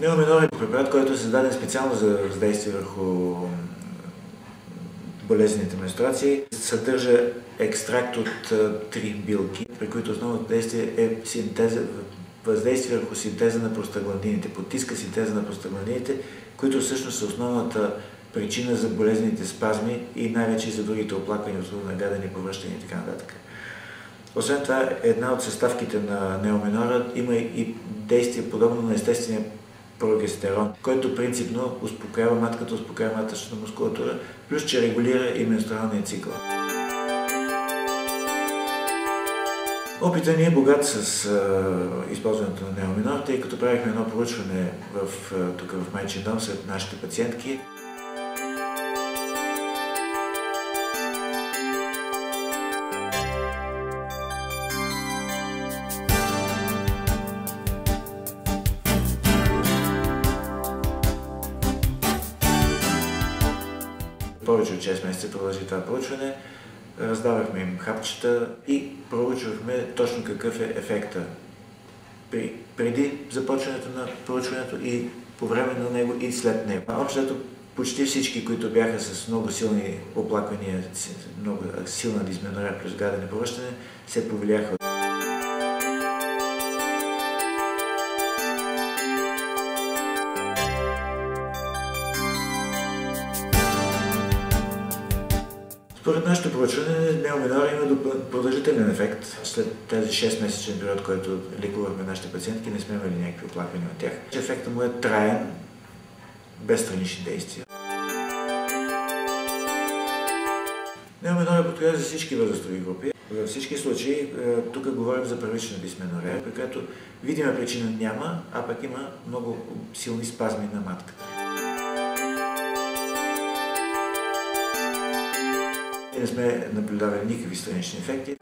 Неоменор е препарат, който е създаден специално за въздействие върху болезнените менструации. Съдържа екстракт от 3 билки, при които основното действие е въздействие върху синтеза на простагландините, потиска синтеза на простагландините, които всъщност са основната причина за болезнените спазми и най-вече за другите оплаквания, от нагадени, повръщания и така нататък. Освен това, една от съставките на неоменора има и действие подобно на естествения прогестерон, който принципно успокоява матката, успокоява матъчната мускулатура, плюс че регулира и менструалния цикъл. Опитът ни е богат с използването на неоменор, тъй като правихме едно проучване тук в Майчин дом сред нашите пациентки. Повече от 6 месеца продължи това проучване. Раздавахме им хапчета и проучвахме точно какъв е ефекта преди започването на проучването и по време на него и след него. Общото почти всички, които бяха с много силни оплаквания, много силна дисменорея плюс гадене повръщане, се повлияха. Според нашето проучване, неоменор има продължителен ефект. След тези 6-месечен период, който лекувахме нашите пациентки, не сме имали някакви оплаквания от тях. Ефектът му е траен, без странични действия. Неоменор е подходящ за всички възрастови групи. Във всички случаи, тук говорим за първична дисменорея, при която видима причина няма, а пък има много силни спазми на матката. Не сме наблюдавали никакви странични ефекти.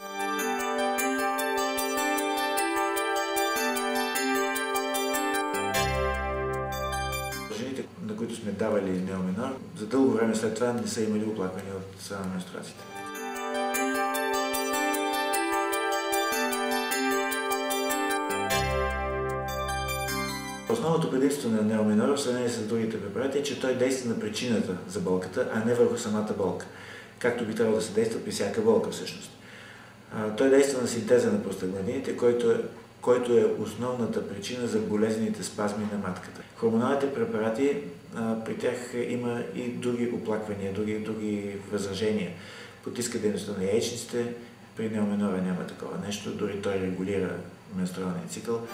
Жените, на които сме давали неоменор, за дълго време след това не са имали оплаквания от страна на менструациите. Основното предимство на неоменор в сравнение с другите препарати е, че той действа на причината за болката, а не върху самата болка, както би трябвало да се действа при всяка болка всъщност. Той действа на синтеза на простагландините, който е основната причина за болезнените спазми на матката. Хормоналните препарати, при тях има и други оплаквания, други възражения. Потиска дейността на яйчниците, при неоменора няма такова нещо, дори той регулира менструалния цикъл.